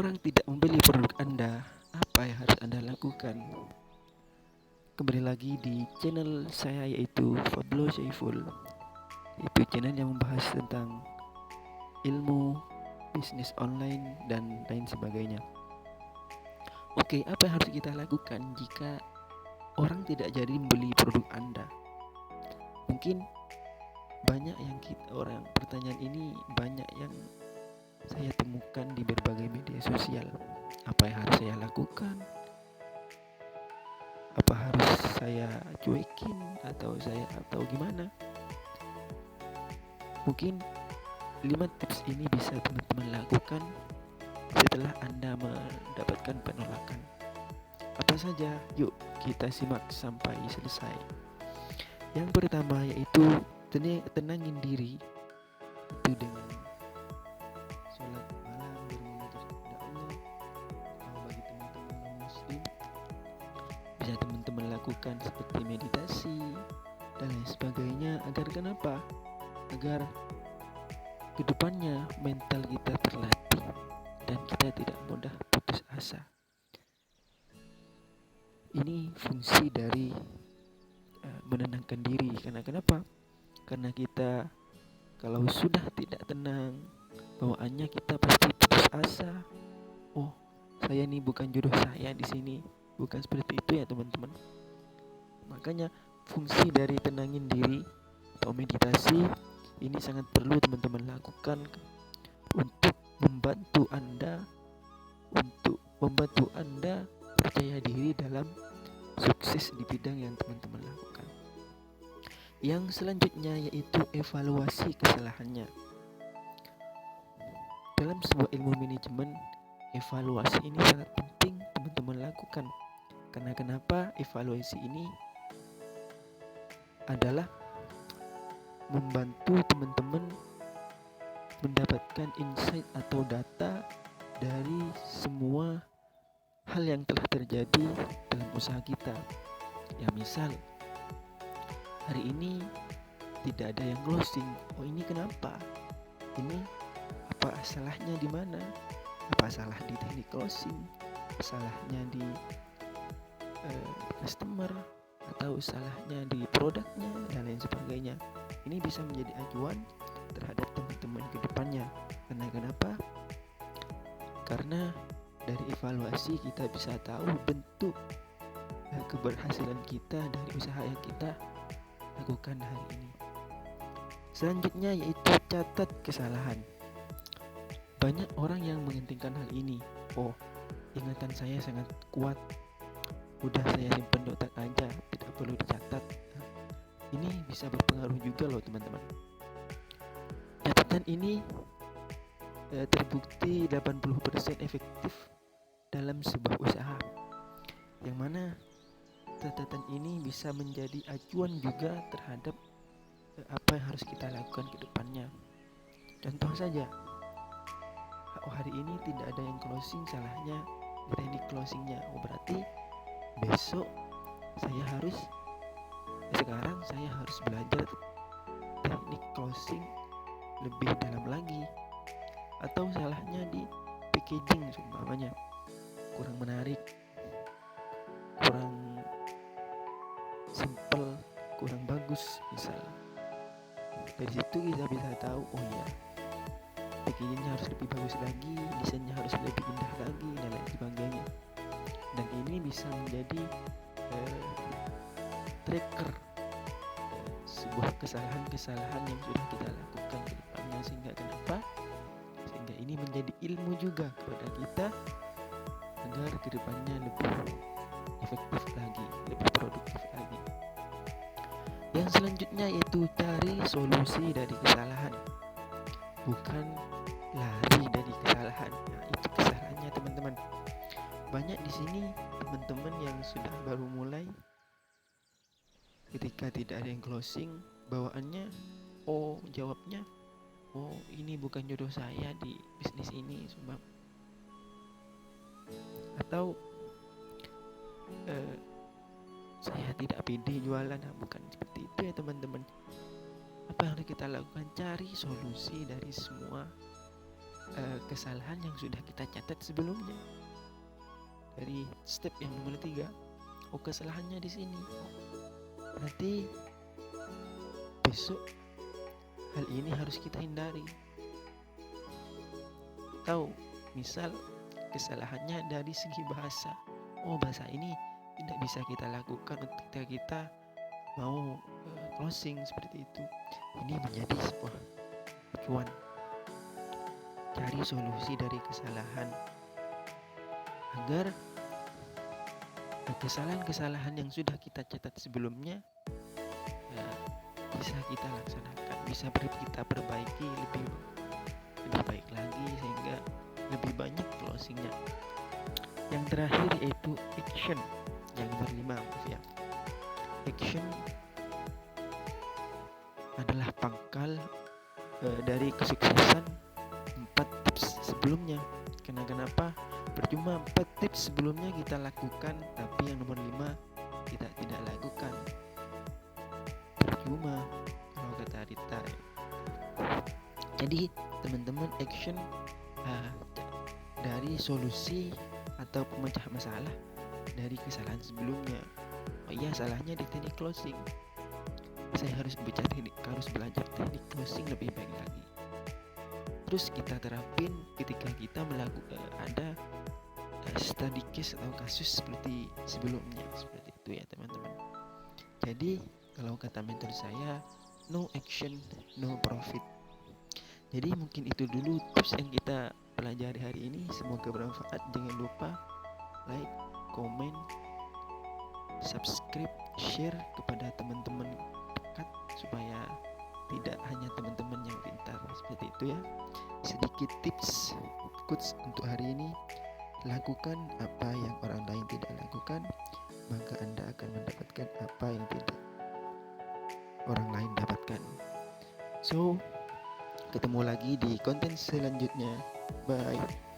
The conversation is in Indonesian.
orang tidak membeli produk Anda, apa yang harus Anda lakukan? Kembali lagi di channel saya, yaitu Fadlo Syaiful. Itu channel yang membahas tentang ilmu, bisnis online, dan lain sebagainya. Oke, apa yang harus kita lakukan jika orang tidak jadi membeli produk Anda? Mungkin banyak yang orang pertanyaan ini banyak yang saya temukan di berbagai media sosial. Apa yang harus saya lakukan? Apa harus saya cuekin atau gimana? Mungkin 5 tips ini bisa teman-teman lakukan setelah Anda mendapatkan penolakan. Apa saja? Yuk kita simak sampai selesai. Yang pertama yaitu tenangin diri itu dengan sholat malam bermunajat kepada Allah. Kalau bagi teman-teman non-muslim, bisa teman-teman lakukan seperti meditasi dan lain sebagainya. Agar kenapa? Agar kedepannya mental kita terlatih dan kita tidak mudah putus asa. Ini fungsi dari menenangkan diri. Karena kenapa? Karena kita kalau sudah tidak tenang, bawaannya kita pasti putus asa. Oh, saya ini bukan jodoh saya di sini. Bukan seperti itu ya teman-teman. Makanya fungsi dari tenangin diri atau meditasi ini sangat perlu teman-teman lakukan untuk membantu Anda percaya diri dalam sukses di bidang yang teman-teman lakukan. Yang selanjutnya yaitu evaluasi kesalahannya. Dalam sebuah ilmu manajemen, evaluasi ini sangat penting teman-teman lakukan. Karena kenapa? Evaluasi ini adalah membantu teman-teman mendapatkan insight atau data dari semua hal yang telah terjadi dalam usaha kita. Ya misal hari ini tidak ada yang closing. Oh, ini kenapa? Ini apa salahnya di mana? Apa salah di teknik closing? Salahnya di customer, atau salahnya di produknya dan lain sebagainya. Ini bisa menjadi acuan terhadap teman-teman ke depannya. Karena kenapa? Karena dari evaluasi kita bisa tahu bentuk keberhasilan kita dari usaha yang kita lakukan hari ini. Selanjutnya yaitu catat kesalahan. Banyak orang yang menginginkan hal ini. Oh, ingatan saya sangat kuat, udah saya simpan di otak aja, tidak perlu dicatat. Ini bisa berpengaruh juga loh teman-teman. Catatan ini terbukti 80% efektif dalam sebuah usaha, yang mana catatan ini bisa menjadi acuan juga terhadap apa yang harus kita lakukan ke depannya. Contoh saja, hari ini tidak ada yang closing, salahnya di teknik closingnya. Oh, berarti besok sekarang saya harus belajar teknik closing lebih dalam lagi. Atau salahnya di packaging seumpamanya, kurang menarik, kurang simple, kurang bagus misal. Dari situ kita bisa tahu, oh ya, packagingnya harus lebih bagus lagi, desainnya harus lebih indah lagi, dan lain sebagainya. Dan ini bisa menjadi tracker sebuah kesalahan-kesalahan yang sudah kita lakukan ke depannya. Sehingga kenapa? Sehingga ini menjadi ilmu juga kepada kita agar ke depannya lebih efektif lagi, lebih produktif lagi. Yang selanjutnya yaitu cari solusi dari kesalahan, bukan lari dari kesalahan. Nah, itu kesalahannya teman-teman. Banyak di sini teman-teman yang sudah baru mulai, ketika tidak ada yang closing, bawaannya jawabnya, oh ini bukan jodoh saya di bisnis ini, sebab atau saya tidak pede jualan. Nah, bukan seperti itu ya teman-teman. Apa yang harus kita lakukan? Cari solusi dari semua kesalahan yang sudah kita catat sebelumnya. Dari step yang nomor 3, kesalahannya di sini. Berarti besok hal ini harus kita hindari. Tahu, misal kesalahannya dari segi bahasa. Bahasa ini tidak bisa kita lakukan ketika kita mau closing seperti itu. Ini menjadi sebuah acuan. Cari solusi dari kesalahan agar kesalahan-kesalahan yang sudah kita catat sebelumnya bisa kita laksanakan, bisa kita perbaiki lebih baik lagi sehingga lebih banyak closingnya. Yang terakhir yaitu action, yang nomor 5 ya. Action adalah pangkal dari kesuksesan 4 tips sebelumnya. Kenapa? Percuma 4 tips sebelumnya kita lakukan, tapi yang nomor 5 kita tidak lakukan. Percuma kalau kata Rita. Jadi teman-teman, action dari solusi atau pemecah masalah dari kesalahan sebelumnya. Salahnya di teknik closing. Saya harus belajar teknik closing lebih baik lagi. Terus kita terapin ketika kita melakukan ada study case atau kasus seperti sebelumnya, seperti itu ya teman-teman. Jadi kalau kata mentor saya, no action no profit. Jadi mungkin itu dulu tips yang kita pelajari hari ini. Semoga bermanfaat. Jangan lupa like, comment, subscribe, share kepada teman-teman dekat supaya tidak hanya teman-teman yang pintar. Seperti itu ya. Sedikit tips quotes untuk hari ini. Lakukan apa yang orang lain tidak lakukan, maka Anda akan mendapatkan apa yang tidak orang lain dapatkan. So, ketemu lagi di konten selanjutnya. Bye.